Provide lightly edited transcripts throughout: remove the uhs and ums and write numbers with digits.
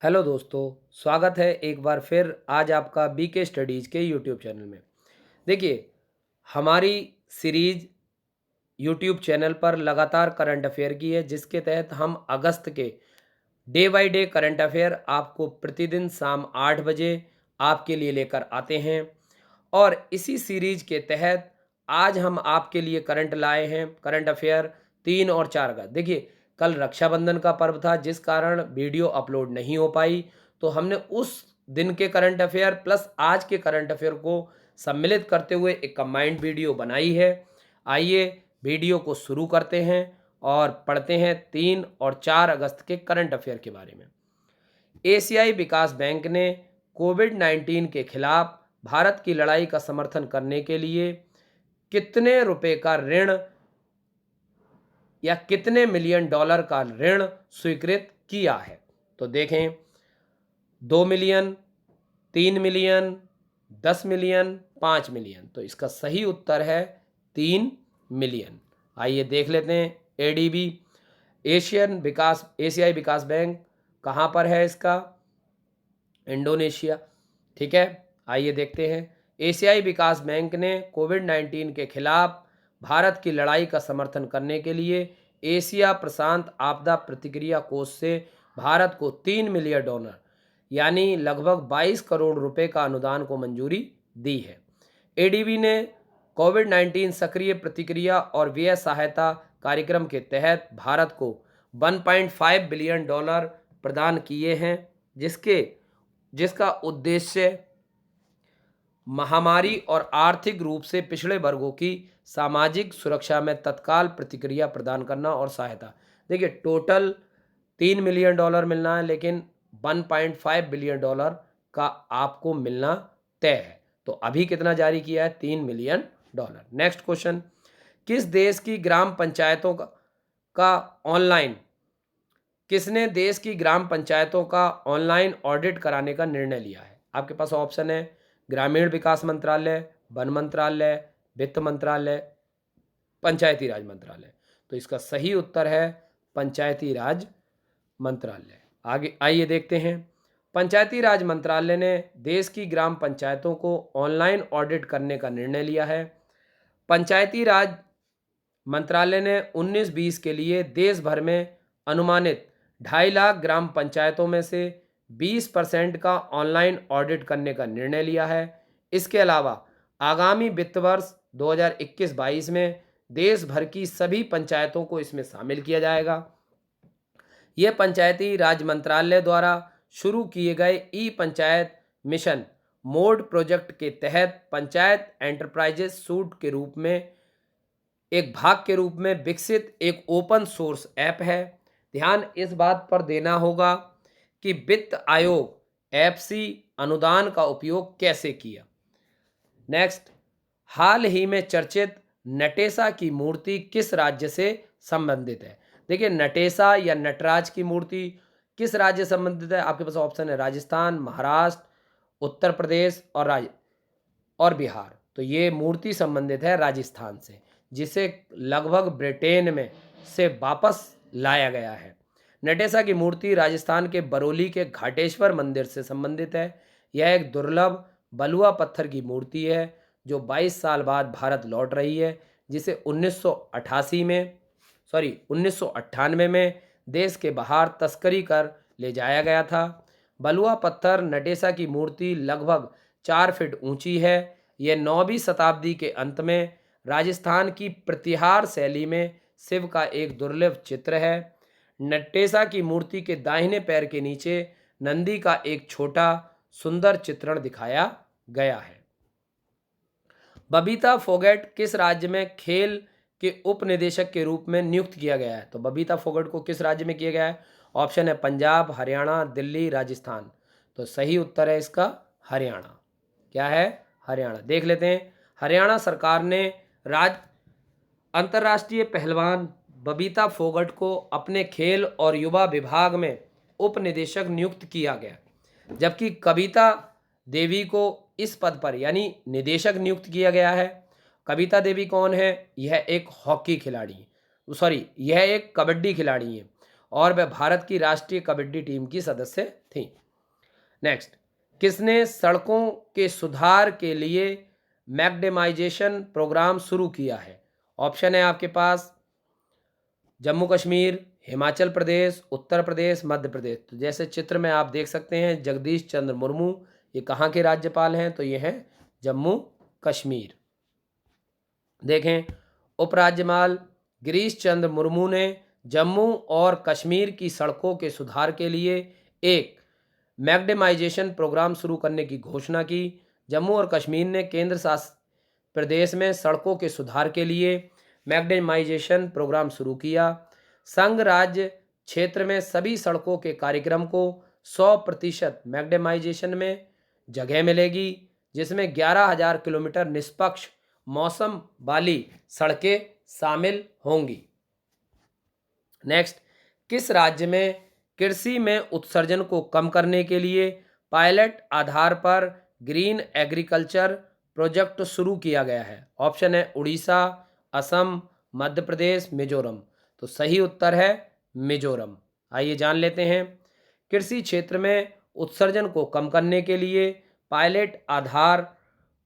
Hello दोस्तों, स्वागत है एक बार फिर आज आपका बीके स्टडीज़ के यूट्यूब चैनल में। देखिए, हमारी सीरीज़ यूट्यूब चैनल पर लगातार करंट अफेयर की है, जिसके तहत हम अगस्त के day by day current affair आपको प्रतिदिन शाम 8 बजे आपके लिए लेकर आते हैं। और इसी सीरीज के तहत आज हम आपके लिए करंट लाए हैं करंट अफेयर 3 और 4 का। देखिए, कल रक्षाबंधन का पर्व था, जिस कारण वीडियो अपलोड नहीं हो पाई, तो हमने उस दिन के करंट अफेयर प्लस आज के करंट अफेयर को सम्मिलित करते हुए एक कंबाइंड वीडियो बनाई है। आइए वीडियो को शुरू करते हैं और पढ़ते हैं 3 और 4 अगस्त के करंट अफेयर के बारे में। एशियाई विकास बैंक ने कोविड-19 के खिलाफ भारत की लड़ाई का समर्थन करने के लिए कितने रुपए का ऋण या कितने मिलियन डॉलर का ऋण स्वीकृत किया है? तो देखें, 2 मिलियन, 3 मिलियन, 10 मिलियन, 5 मिलियन। तो इसका सही उत्तर है 3 मिलियन। आइए देख लेते हैं। एडीबी एशियाई विकास बैंक कहाँ पर है इसका? इंडोनेशिया। ठीक है, आइए देखते हैं। एशियाई विकास बैंक ने कोविड-19 के खिलाफ भारत की लड़ाई का समर्थन करने के लिए एशिया प्रशांत आपदा प्रतिक्रिया कोष से भारत को 3 मिलियन डॉलर यानी लगभग 22 करोड़ रुपए का अनुदान को मंजूरी दी है। एडीबी ने कोविड-19 सक्रिय प्रतिक्रिया और व्यय सहायता कार्यक्रम के तहत भारत को 1.5 बिलियन डॉलर प्रदान किए हैं, जिसका उद्देश्य महामारी और आर्थिक रूप से पिछड़े वर्गों की सामाजिक सुरक्षा में तत्काल प्रतिक्रिया प्रदान करना और सहायता। देखिए, टोटल 3 मिलियन डॉलर मिलना है, लेकिन 1.5 बिलियन डॉलर का आपको मिलना तय है। तो अभी कितना जारी किया है? 3 मिलियन डॉलर। नेक्स्ट क्वेश्चन, किस देश की ग्राम पंचायतों का ऑनलाइन किसने देश की ग्राम पंचायतों का ऑनलाइन ऑडिट कराने का निर्णय लिया है? आपके पास ऑप्शन है ग्रामीण विकास मंत्रालय, वन मंत्रालय, वित्त मंत्रालय, पंचायती राज मंत्रालय। तो इसका सही उत्तर है पंचायती राज मंत्रालय। आगे आइए देखते हैं। पंचायती राज मंत्रालय ने देश की ग्राम पंचायतों को ऑनलाइन ऑडिट करने का निर्णय लिया है। पंचायती राज मंत्रालय ने 19-20 के लिए देश भर में अनुमानित 2.5 लाख ग्राम पंचायतों में से 20% का ऑनलाइन ऑडिट करने का निर्णय लिया है। इसके अलावा आगामी वित्त वर्ष 2021-22 में देश भर की सभी पंचायतों को इसमें शामिल किया जाएगा। यह पंचायती राज मंत्रालय द्वारा शुरू किए गए ई पंचायत मिशन मोड प्रोजेक्ट के तहत पंचायत एंटरप्राइजेस सूट के रूप में एक भाग के रूप में विकसित एक ओपन सोर्स ऐप है। ध्यान इस बात पर देना होगा कि वित्त आयोग एफसी अनुदान का उपयोग कैसे किया। नेक्स्ट, हाल ही में चर्चित नटेसा की मूर्ति किस राज्य से संबंधित है? देखिए, नटेसा या नटराज की मूर्ति किस राज्य से संबंधित है? आपके पास ऑप्शन है राजस्थान, महाराष्ट्र, उत्तर प्रदेश और बिहार। तो ये मूर्ति संबंधित है राजस्थान से, जिसे लगभग ब्रिटेन में से वापस लाया गया है। नटेसा की मूर्ति राजस्थान के बरौली के घाटेश्वर मंदिर से संबंधित है। यह एक दुर्लभ बलुआ पत्थर की मूर्ति है जो 22 साल बाद भारत लौट रही है, जिसे 1998 में देश के बाहर तस्करी कर ले जाया गया था। बलुआ पत्थर नटेसा की मूर्ति लगभग 4 फीट ऊंची है। यह 9वीं शताब्दी के अंत में राजस्थान की प्रतिहार शैली में शिव का एक दुर्लभ चित्र है। नटेसा की मूर्ति के दाहिने पैर के नीचे नंदी का एक छोटा सुंदर चित्रण दिखाया गया है। बबीता फोगट किस राज्य में खेल के उप निदेशक के रूप में नियुक्त किया गया है? तो बबीता फोगट को किस राज्य में किया गया है? ऑप्शन है पंजाब, हरियाणा, दिल्ली, राजस्थान। तो सही उत्तर है इसका हरियाणा। क्या है? हरियाणा। देख लेते हैं। हरियाणा सरकार ने अंतर्राष्ट्रीय पहलवान बबीता फोगट को अपने खेल और युवा विभाग में उप निदेशक नियुक्त किया गया, जबकि कविता देवी को इस पद पर यानी निदेशक नियुक्त किया गया है। कविता देवी कौन है? यह एक हॉकी खिलाड़ी यह एक कबड्डी खिलाड़ी है और वह भारत की राष्ट्रीय कबड्डी टीम की सदस्य थी। नेक्स्ट, किसने सड़कों के सुधार के लिए मैग्डेमाइजेशन प्रोग्राम शुरू किया है? ऑप्शन है आपके पास जम्मू कश्मीर, हिमाचल प्रदेश, उत्तर प्रदेश, मध्य प्रदेश। तो जैसे चित्र में आप देख सकते हैं जगदीश चंद्र मुर्मू, ये कहाँ के राज्यपाल हैं? तो ये हैं जम्मू कश्मीर। देखें, उपराज्यपाल गिरीश चंद्र मुर्मू ने जम्मू और कश्मीर की सड़कों के सुधार के लिए एक मैग्डेमाइजेशन प्रोग्राम शुरू करने की घोषणा की। जम्मू और कश्मीर ने केंद्र शासित प्रदेश में सड़कों के सुधार के लिए मैग्डेमाइजेशन प्रोग्राम शुरू किया। संघ राज्य क्षेत्र में सभी सड़कों के कार्यक्रम को 100% मैग्डेमाइजेशन में जगह मिलेगी, जिसमें 11,000 किलोमीटर निष्पक्ष मौसम वाली सड़कें शामिल होंगी। नेक्स्ट, किस राज्य में कृषि में उत्सर्जन को कम करने के लिए पायलट आधार पर ग्रीन एग्रीकल्चर प्रोजेक्ट शुरू किया गया है? ऑप्शन है उड़ीसा, असम, मध्य प्रदेश, मिजोरम। तो सही उत्तर है मिजोरम। आइए जान लेते हैं। कृषि क्षेत्र में उत्सर्जन को कम करने के लिए पायलट आधार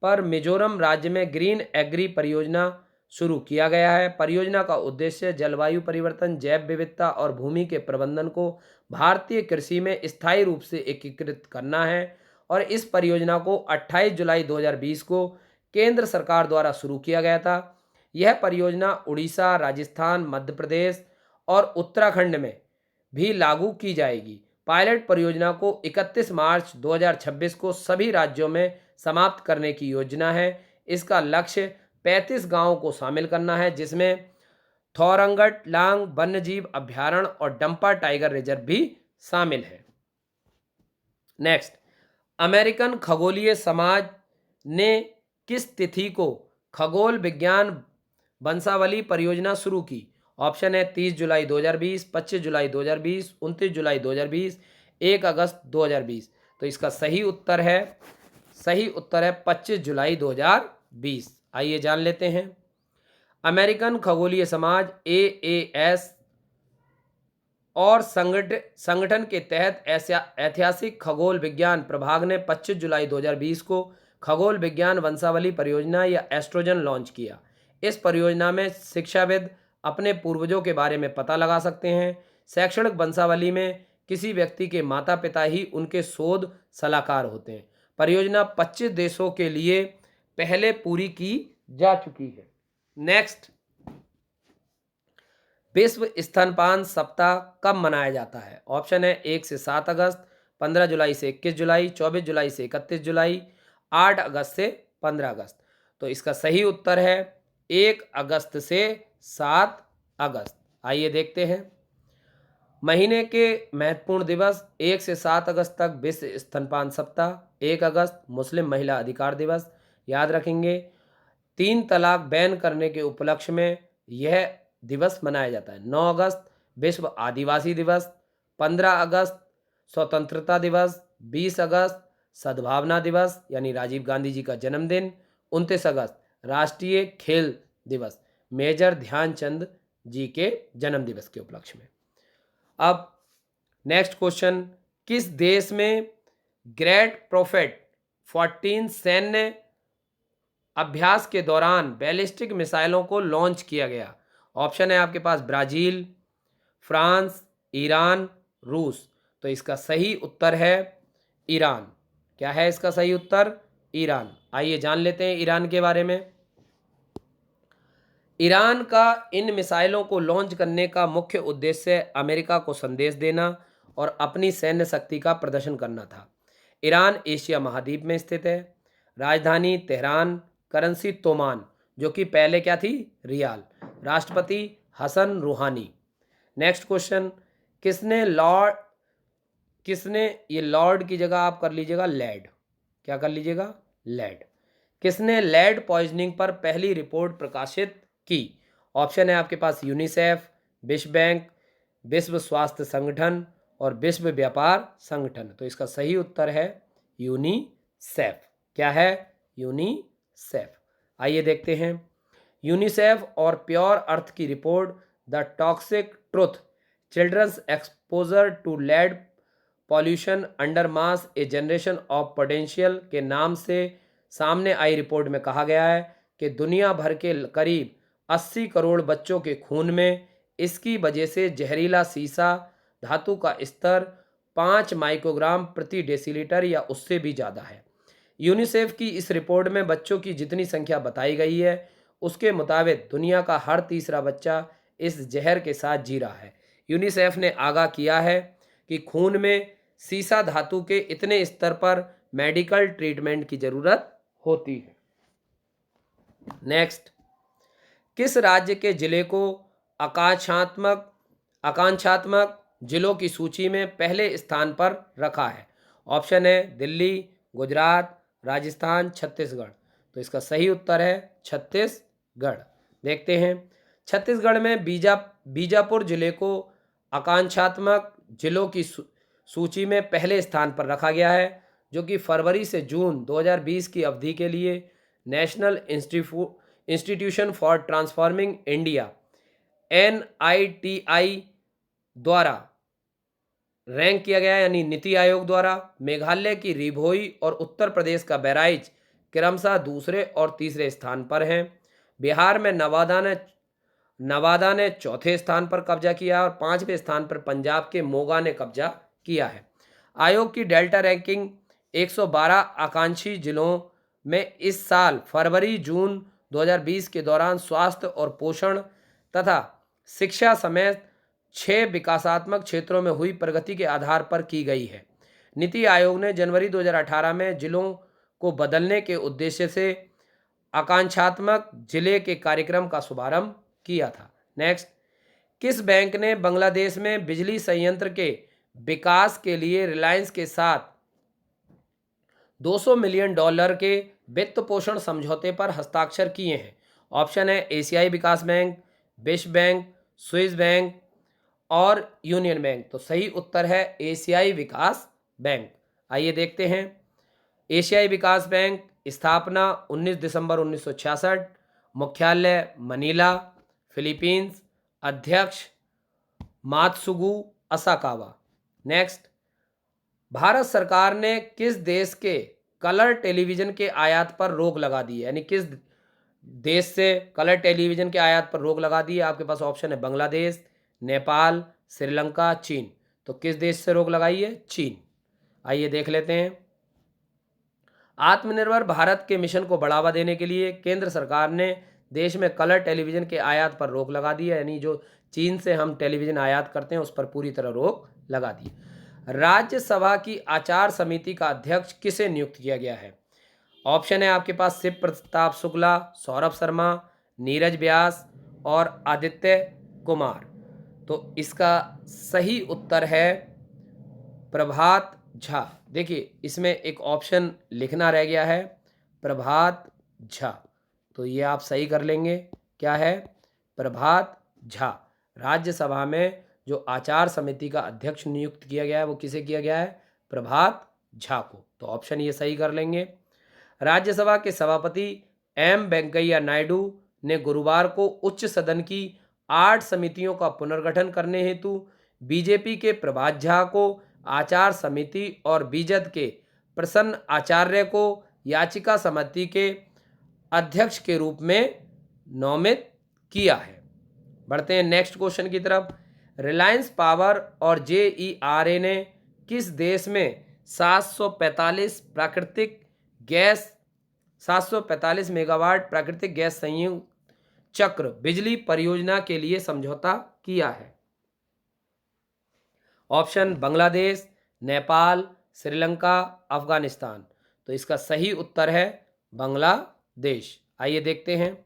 पर मिजोरम राज्य में ग्रीन एग्री परियोजना शुरू किया गया है। परियोजना का उद्देश्य जलवायु परिवर्तन, जैव विविधता और भूमि के प्रबंधन को भारतीय कृषि में स्थायी रूप से एकीकृत करना है और इस परियोजना को 28 जुलाई 2020 को केंद्र सरकार द्वारा शुरू किया गया था। यह परियोजना उड़ीसा, राजस्थान, मध्य प्रदेश और उत्तराखंड में भी लागू की जाएगी। पायलट परियोजना को 31 मार्च 2026 को सभी राज्यों में समाप्त करने की योजना है। इसका लक्ष्य 35 गांवों को शामिल करना है, जिसमें थौरंगट लांग वन्यजीव अभ्यारण्य और डंपा टाइगर रिजर्व भी शामिल है। नेक्स्ट, अमेरिकन खगोलीय समाज ने किस तिथि को खगोल विज्ञान वंशावली परियोजना शुरू की? ऑप्शन है 30 जुलाई 2020, 25 जुलाई 2020, 29 जुलाई 2020, 1 अगस्त 2020। तो इसका सही उत्तर है 25 जुलाई 2020। आइए जान लेते हैं। अमेरिकन खगोलीय समाज AAS और संगठन के तहत ऐतिहासिक खगोल विज्ञान प्रभाग ने 25 जुलाई 2020 को खगोल विज्ञान वंशावली परियोजना या एस्ट्रोजन लॉन्च किया। इस परियोजना में शिक्षाविद अपने पूर्वजों के बारे में पता लगा सकते हैं। शैक्षणिक वंशावली में किसी व्यक्ति के माता पिता ही उनके शोध सलाहकार होते हैं। परियोजना 25 देशों के लिए पहले पूरी की जा चुकी है। नेक्स्ट, विश्व स्तनपान सप्ताह कब मनाया जाता है? ऑप्शन है 1 से 7 अगस्त, 15 जुलाई से 21 जुलाई, 24 जुलाई से 31 जुलाई, 8 अगस्त से 15 अगस्त। तो इसका सही उत्तर है 1 अगस्त से 7 अगस्त। आइए देखते हैं। महीने के महत्वपूर्ण दिवस 1 से 7 अगस्त तक विश्व स्तनपान सप्ताह। 1 अगस्त मुस्लिम महिला अधिकार दिवस, याद रखेंगे। 3 तलाक बैन करने के उपलक्ष्य में यह दिवस मनाया जाता है। 9 अगस्त विश्व आदिवासी दिवस, 15 अगस्त स्वतंत्रता दिवस, 20 अगस्त सद्भावना दिवस यानी राजीव गांधी जी का जन्मदिन, 29 अगस्त राष्ट्रीय खेल दिवस मेजर ध्यानचंद जी के जन्म दिवस के उपलक्ष्य में। अब नेक्स्ट क्वेश्चन, किस देश में ग्रेट प्रोफेट 14 सैन्य अभ्यास के दौरान बैलिस्टिक मिसाइलों को लॉन्च किया गया? ऑप्शन है आपके पास ब्राजील, फ्रांस, ईरान, रूस। तो इसका सही उत्तर है ईरान। क्या है इसका सही उत्तर? ईरान। आइए जान लेते हैं ईरान के बारे में। ईरान का इन मिसाइलों को लॉन्च करने का मुख्य उद्देश्य अमेरिका को संदेश देना और अपनी सैन्य शक्ति का प्रदर्शन करना था। ईरान एशिया महाद्वीप में स्थित है। राजधानी तेहरान, करेंसी तोमान, जो कि पहले क्या थी? रियाल। राष्ट्रपति हसन रूहानी। नेक्स्ट क्वेश्चन, किसने ये लॉर्ड की जगह आप कर लीजिएगा लेड। क्या कर लीजिएगा? लेड। किसने लेड पॉइजनिंग पर पहली रिपोर्ट प्रकाशित की? ऑप्शन है आपके पास यूनिसेफ, विश्व बैंक, विश्व स्वास्थ्य संगठन और विश्व व्यापार संगठन। तो इसका सही उत्तर है यूनिसेफ। क्या है? यूनिसेफ। आइए देखते हैं। यूनिसेफ और प्योर अर्थ की report the toxic truth children's exposure to lead pollution undermines a generation of potential के नाम से सामने आई रिपोर्ट में कहा गया है कि दुनिया भर के करीब 80 करोड़ बच्चों के खून में इसकी वजह से जहरीला सीसा धातु का स्तर 5 माइक्रोग्राम प्रति डेसीलीटर या उससे भी ज़्यादा है। यूनिसेफ की इस रिपोर्ट में बच्चों की जितनी संख्या बताई गई है उसके मुताबिक दुनिया का हर तीसरा बच्चा इस जहर के साथ जी रहा है। यूनिसेफ ने आगाह किया है कि खून में सीसा धातु के इतने स्तर पर मेडिकल ट्रीटमेंट की जरूरत होती है। नेक्स्ट, किस राज्य के जिले को आकांक्षात्मक जिलों की सूची में पहले स्थान पर रखा है? ऑप्शन है दिल्ली, गुजरात, राजस्थान, छत्तीसगढ़। तो इसका सही उत्तर है छत्तीसगढ़। देखते हैं, छत्तीसगढ़ में बीजापुर जिले को आकांक्षात्मक जिलों की सूची में पहले स्थान पर रखा गया है, जो कि फरवरी से जून 2020 की अवधि के लिए national institution for transforming India NITI द्वारा रैंक किया गया है, यानी नीति आयोग द्वारा। मेघालय की रिभोई और उत्तर प्रदेश का बहराइच क्रमशः दूसरे और तीसरे स्थान पर हैं। बिहार में नवादा ने चौथे स्थान पर कब्जा किया और 5वें स्थान पर पंजाब के मोगा ने कब्जा किया है। आयोग की डेल्टा रैंकिंग 112 आकांक्षी जिलों में इस साल फरवरी जून 2020 के दौरान स्वास्थ्य और पोषण तथा शिक्षा समेत 6 विकासात्मक क्षेत्रों में हुई प्रगति के आधार पर की गई है। नीति आयोग ने जनवरी 2018 में जिलों को बदलने के उद्देश्य से आकांक्षात्मक जिले के कार्यक्रम का शुभारंभ किया था। नेक्स्ट, किस बैंक ने बांग्लादेश में बिजली संयंत्र के विकास के लिए रिलायंस के साथ $200 मिलियन के वित्त पोषण समझौते पर हस्ताक्षर किए हैं? ऑप्शन है एशियाई विकास बैंक, विश्व बैंक, स्विस बैंक और यूनियन बैंक। तो सही उत्तर है एशियाई विकास बैंक। आइए देखते हैं, एशियाई विकास बैंक स्थापना 19 दिसंबर 1966, मुख्यालय मनीला, फिलीपींस, अध्यक्ष मात्सुगु असाकावा। नेक्स्ट, भारत सरकार ने किस देश के कलर टेलीविजन के आयात पर रोक लगा दी है? यानी किस देश से कलर टेलीविजन के आयात पर रोक लगा दी है? आपके पास ऑप्शन है बांग्लादेश, नेपाल, श्रीलंका, चीन। तो किस देश से रोक लगाई है? चीन। आइए देख लेते हैं, आत्मनिर्भर भारत के मिशन को बढ़ावा देने के लिए केंद्र सरकार ने देश में कलर टेलीविजन के आयात पर रोक लगा दी है, यानी जो चीन से हम टेलीविजन आयात करते हैं उस पर पूरी तरह रोक लगा दी। राज्यसभा की आचार समिति का अध्यक्ष किसे नियुक्त किया गया है? ऑप्शन है आपके पास शिव प्रताप शुक्ला, सौरभ शर्मा, नीरज व्यास और आदित्य कुमार। तो इसका सही उत्तर है प्रभात झा। देखिए, इसमें एक ऑप्शन लिखना रह गया है, प्रभात झा। तो ये आप सही कर लेंगे, क्या है? प्रभात झा। राज्यसभा में जो आचार समिति का अध्यक्ष नियुक्त किया गया है वो किसे किया गया है? प्रभात झा को। तो ऑप्शन ये सही कर लेंगे। राज्यसभा के सभापति एम वेंकैया नायडू ने गुरुवार को उच्च सदन की 8 समितियों का पुनर्गठन करने हेतु बीजेपी के प्रभात झा को आचार समिति और बीजद के प्रसन्न आचार्य को याचिका समिति के अध्यक्ष के रूप में नामित किया है। बढ़ते हैं नेक्स्ट क्वेश्चन की तरफ। रिलायंस पावर और JERA ने किस देश में 745 मेगावाट प्राकृतिक गैस संयुक्त चक्र बिजली परियोजना के लिए समझौता किया है? ऑप्शन बांग्लादेश, नेपाल, श्रीलंका, अफगानिस्तान। तो इसका सही उत्तर है बांग्लादेश। आइए देखते हैं,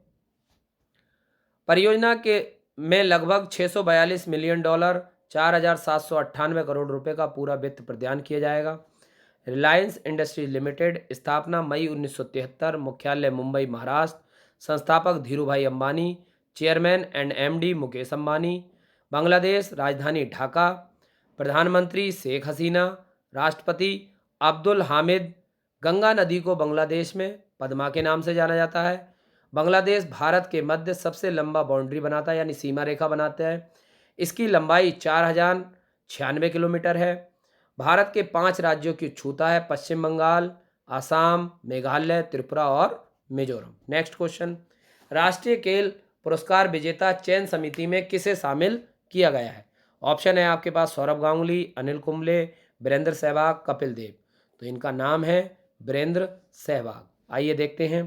परियोजना के में लगभग $642 मिलियन 4,798 करोड़ रुपए का पूरा वित्त प्रदान किया जाएगा। रिलायंस इंडस्ट्रीज लिमिटेड स्थापना मई 1973, मुख्यालय मुंबई महाराष्ट्र, संस्थापक Dhirubhai Ambani, chairman and MD Mukesh Ambani, Bangladesh, राजधानी ढाका, प्रधानमंत्री शेख हसीना, राष्ट्रपति अब्दुल हामिद। गंगा नदी को बांग्लादेश में पद्मा के नाम से जाना जाता है। बांग्लादेश भारत के मध्य सबसे लंबा बाउंड्री बनाता है, यानी सीमा रेखा बनाता है। इसकी लंबाई 4096 किलोमीटर है। भारत के 5 राज्यों की छूता है, पश्चिम बंगाल, असम, मेघालय, त्रिपुरा और मिजोरम। नेक्स्ट क्वेश्चन, राष्ट्रीय खेल पुरस्कार विजेता चयन समिति में किसे शामिल किया गया है? ऑप्शन है आपके पास सौरभ गांगुली, अनिल कुंबले, वीरेंद्र सहवाग, कपिल देव। तो इनका नाम है वीरेंद्र सहवाग। आइए देखते हैं।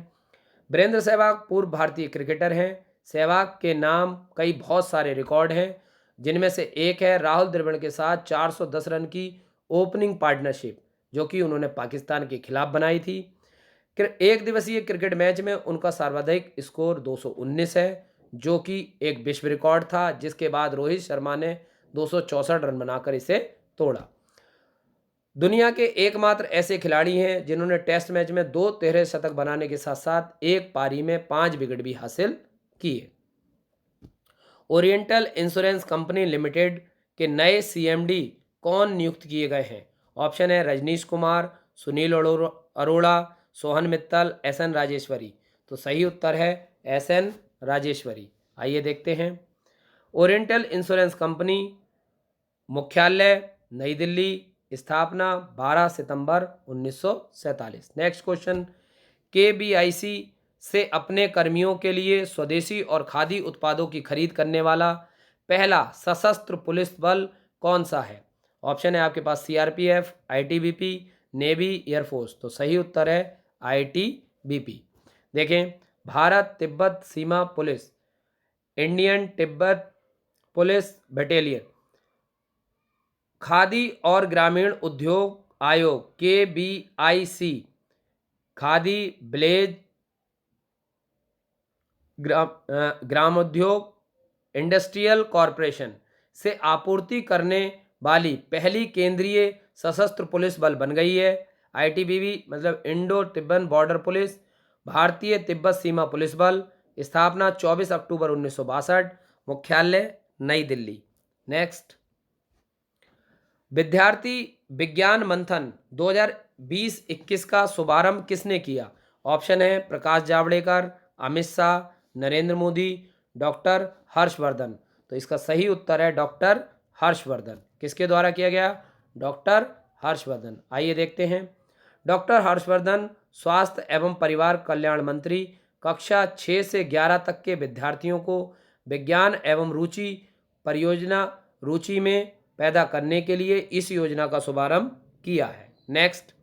वीरेंद्र सहवाग पूर्व भारतीय क्रिकेटर हैं। सहवाग के नाम कई बहुत सारे रिकॉर्ड हैं, जिनमें से एक है राहुल द्रविड़ के साथ 410 रन की ओपनिंग पार्टनरशिप, जो कि उन्होंने पाकिस्तान के खिलाफ बनाई थी। एक दिवसीय क्रिकेट मैच में उनका सर्वाधिक स्कोर 219 है, जो कि एक विश्व रिकॉर्ड था, जिसके बाद रोहित शर्मा ने 264 रन बनाकर इसे तोड़ा। दुनिया के एकमात्र ऐसे खिलाड़ी हैं जिन्होंने टेस्ट मैच में 2 तिहरे शतक बनाने के साथ साथ एक पारी में 5 विकेट भी हासिल किए। ओरिएंटल इंश्योरेंस कंपनी लिमिटेड के नए सीएमडी कौन नियुक्त किए गए हैं? ऑप्शन है रजनीश कुमार, सुनील अरोड़ा, सोहन मित्तल, एसएन राजेश्वरी। तो सही उत्तर है एसएन राजेश्वरी। आइए देखते हैं। ओरिएंटल इंश्योरेंस कंपनी मुख्यालय नई दिल्ली, स्थापना 12 सितंबर 1947। नेक्स्ट क्वेश्चन, केबीआईसी से अपने कर्मियों के लिए स्वदेशी और खादी उत्पादों की खरीद करने वाला पहला सशस्त्र पुलिस बल कौन सा है? ऑप्शन है आपके पास सीआरपीएफ, आईटीबीपी, नेवी, एयरफोर्स। तो सही उत्तर है आईटीबीपी। देखें, भारत तिब्बत सीमा police, Indian Tibet police battalion, khadi और ग्रामीण उद्योग आयोग केबीआईसी, खादी ब्लेज ग्रामोद्योग इंडस्ट्रियल कॉरपोरेशन से आपूर्ति करने वाली पहली केंद्रीय सशस्त्र पुलिस बल बन गई है। आईटीबीपी मतलब इंडो तिब्बत बॉर्डर पुलिस, भारतीय तिब्बत सीमा पुलिस बल, स्थापना 24 अक्टूबर 1962, मुख्यालय नई दिल्ली। नेक्स्ट, विद्यार्थी विज्ञान मंथन 2020-21 का शुभारंभ किसने किया? ऑप्शन है प्रकाश जावड़ेकर, अमित शाह, नरेंद्र मोदी, डॉक्टर हर्षवर्धन। तो इसका सही उत्तर है डॉक्टर हर्षवर्धन। किसके द्वारा किया गया? डॉक्टर हर्षवर्धन। आइए देखते हैं। डॉक्टर हर्षवर्धन स्वास्थ्य एवं परिवार कल्याण मंत्री कक्षा 6 से 11 तक के विद्यार्थियों को विज्ञान एवं परियोजना रुचि में पैदा करने के लिए इस योजना का शुभारंभ किया है। नेक्स्ट,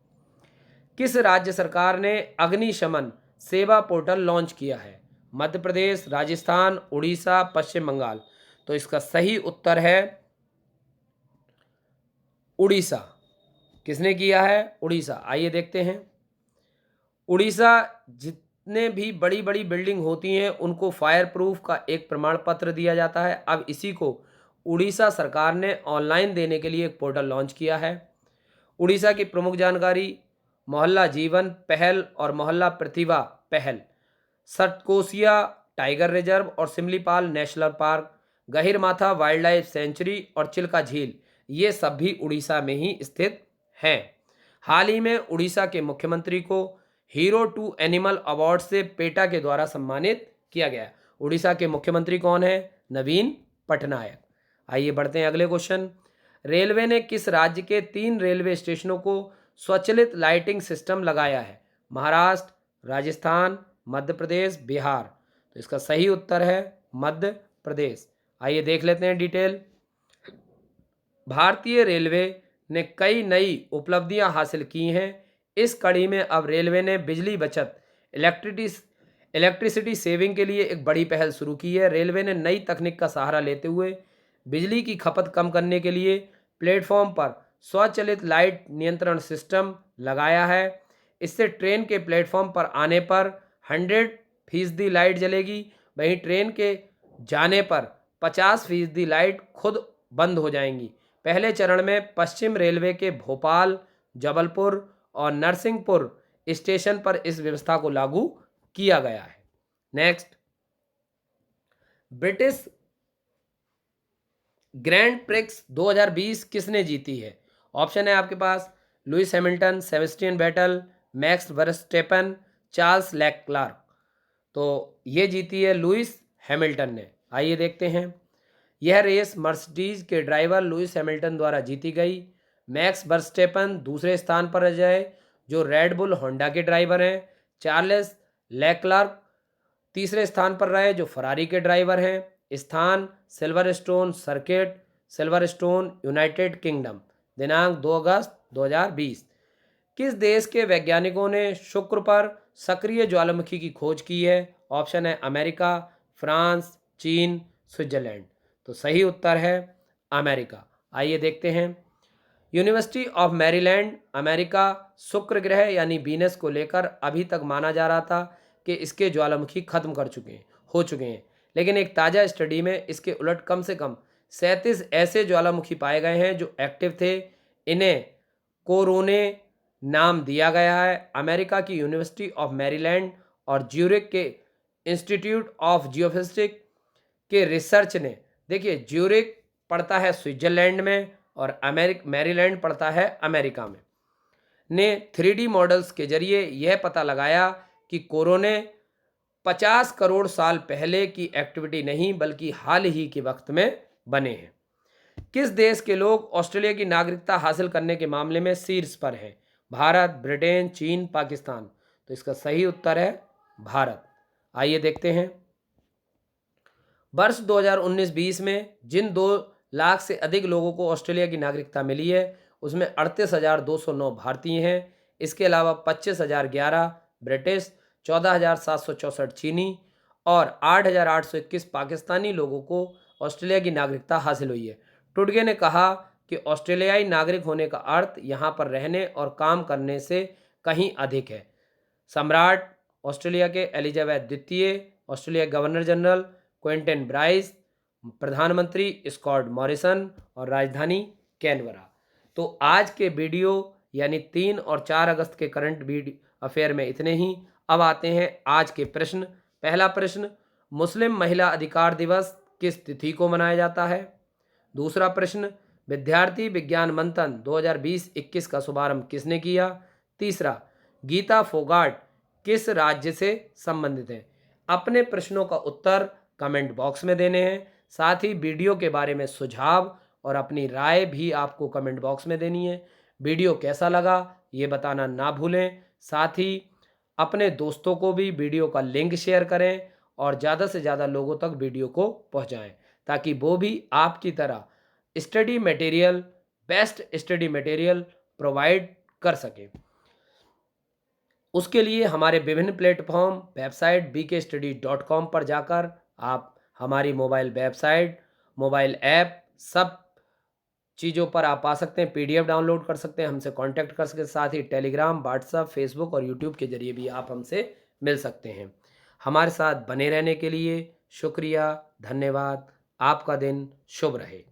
किस राज्य सरकार ने अग्निशमन सेवा पोर्टल लॉन्च किया है? मध्य प्रदेश, राजस्थान, उड़ीसा, पश्चिम बंगाल। तो इसका सही उत्तर है उड़ीसा। किसने किया है? उड़ीसा। आइए देखते हैं। उड़ीसा जितने भी बड़ी बड़ी बिल्डिंग होती हैं उनको फायर प्रूफ का एक प्रमाण पत्र दिया जाता है। अब इसी को उड़ीसा सरकार ने ऑनलाइन देने के लिए एक पोर्टल लॉन्च किया है। उड़ीसा की प्रमुख जानकारी, मोहल्ला जीवन पहल और मोहल्ला प्रतिभा पहल, सतकोसिया टाइगर रिजर्व और Simlipal national park, Gahirmatha wildlife sanctuary और चिल्का झील, ये सब भी उड़ीसा में ही स्थित हैं। हाल ही में उड़ीसा के मुख्यमंत्री को हीरो टू एनिमल अवार्ड से पेटा के द्वारा सम्मानित किया गया। उड़ीसा के मुख्यमंत्री कौन है? नवीन पटनायक। आइए बढ़ते हैं अगले क्वेश्चन। रेलवे ने किस राज्य के 3 रेलवे स्टेशनों को स्वचालित लाइटिंग सिस्टम लगाया है? महाराष्ट्र, राजस्थान, मध्य प्रदेश, बिहार। तो इसका सही उत्तर है मध्य प्रदेश। आइए देख लेते हैं डिटेल। भारतीय रेलवे ने कई नई उपलब्धियां हासिल की हैं। इस कड़ी में अब रेलवे ने बिजली बचत इलेक्ट्रिसिटी सेविंग के लिए एक बड़ी पहल शुरू की है। रेलवे ने नई तकनीक का सहारा लेते हुए बिजली की खपत कम करने के लिए प्लेटफॉर्म पर स्वचालित लाइट नियंत्रण सिस्टम लगाया है। इससे ट्रेन के प्लेटफॉर्म पर आने पर 100% लाइट जलेगी, वहीं ट्रेन के जाने पर 50% लाइट खुद बंद हो जाएंगी। पहले चरण में पश्चिम रेलवे के भोपाल, जबलपुर और नरसिंहपुर स्टेशन पर इस व्यवस्था को लागू किया गया है। नेक्स्ट, ब्रिटिश ग्रैंड प्रिक्स 2020 किसने जीती है? ऑप्शन है आपके पास Lewis Hamilton, Sebastian Vettel, Max Verstappen, Charles Leclerc. तो ये जीती है लुइस हैमिल्टन ने। आइए देखते हैं। यह रेस मर्सिडीज के ड्राइवर लुइस हैमिल्टन द्वारा जीती गई। मैक्स वर्स्टेपन दूसरे स्थान पर रह जाए, जो रेड बुल होंडा के ड्राइवर हैं। चार्ल्स लेक्लर्क तीसरे स्थान पर रहे, जो फरारी के ड्राइवर हैं। स्थान Silverstone circuit, Silverstone, United kingdom. दिनांक 2 अगस्त 2020। किस देश के वैज्ञानिकों ने शुक्र पर सक्रिय ज्वालामुखी की खोज की है? ऑप्शन है अमेरिका, फ्रांस, चीन, स्विट्जरलैंड। तो सही उत्तर है अमेरिका। आइए देखते हैं। यूनिवर्सिटी ऑफ मैरीलैंड अमेरिका शुक्र ग्रह यानी वीनस को लेकर अभी तक माना जा रहा था कि इसके ज्वालामुखी खत्म हो चुके हैं, लेकिन एक ताज़ा स्टडी में इसके उलट कम से कम 37 ऐसे ज्वालामुखी पाए गए हैं जो एक्टिव थे। इन्हें कोरोने नाम दिया गया है। अमेरिका की यूनिवर्सिटी ऑफ मैरीलैंड और ज्यूरिक के इंस्टीट्यूट ऑफ जियोफिजिक्स के रिसर्च ने, देखिए ज्यूरिक पड़ता है स्विट्जरलैंड में और मैरीलैंड पड़ता है अमेरिका में, ने 3D मॉडल्स के जरिए यह पता लगाया कि कोरोने 50 करोड़ साल पहले की एक्टिविटी नहीं बल्कि हाल ही के वक्त में बने हैं। किस देश के लोग ऑस्ट्रेलिया की नागरिकता हासिल करने के मामले में शीर्ष पर हैं? भारत, ब्रिटेन, चीन, पाकिस्तान। तो इसका सही उत्तर है भारत। आइए देखते हैं। वर्ष 2019-20 में जिन 2 लाख से अधिक लोगों को ऑस्ट्रेलिया की नागरिकता मिली है, उसमें 38,209 भारतीय हैं। इसके अलावा 25,011 ब्रिटिश, 14,764 चीनी और 8,821 पाकिस्तानी लोगों को ऑस्ट्रेलिया की नागरिकता हासिल हुई है। टुडगे ने कहा कि ऑस्ट्रेलियाई नागरिक होने का अर्थ यहाँ पर रहने और काम करने से कहीं अधिक है। सम्राट ऑस्ट्रेलिया के एलिजाबेथ द्वितीय, Australia governor general Quinton Bryce, प्रधानमंत्री स्कॉट मॉरिसन और राजधानी कैनबरा। तो आज के वीडियो यानी 3 और 4 अगस्त के करंट अफेयर में इतने ही। अब आते हैं आज के प्रश्न। पहला प्रश्न, मुस्लिम महिला अधिकार दिवस किस तिथि को मनाया जाता है? दूसरा प्रश्न, विद्यार्थी विज्ञान मंथन 2020-21 का शुभारंभ किसने किया? तीसरा, गीता फोगाट किस राज्य से संबंधित है? अपने प्रश्नों का उत्तर कमेंट बॉक्स में देने हैं। साथ ही वीडियो के बारे में सुझाव और अपनी राय भी आपको कमेंट बॉक्स में देनी है। वीडियो कैसा लगा ये बताना ना भूलें। साथ ही अपने दोस्तों को भी वीडियो का लिंक शेयर करें और ज़्यादा से ज़्यादा लोगों तक वीडियो को पहुंचाएं, ताकि वो भी आपकी तरह study material, best study material provide कर सकें। उसके लिए हमारे विभिन्न प्लेटफॉर्म, वेबसाइट bkstudy.com पर जाकर आप हमारी मोबाइल वेबसाइट, मोबाइल ऐप सब चीज़ों पर आप आ सकते हैं। PDF डाउनलोड कर सकते हैं, हमसे कांटेक्ट कर सकते हैं। साथ ही टेलीग्राम, व्हाट्सएप, फेसबुक और यूट्यूब के जरिए भी आप हमसे मिल सकते हैं। हमारे साथ बने रहने के लिए शुक्रिया, धन्यवाद। आपका दिन शुभ रहे।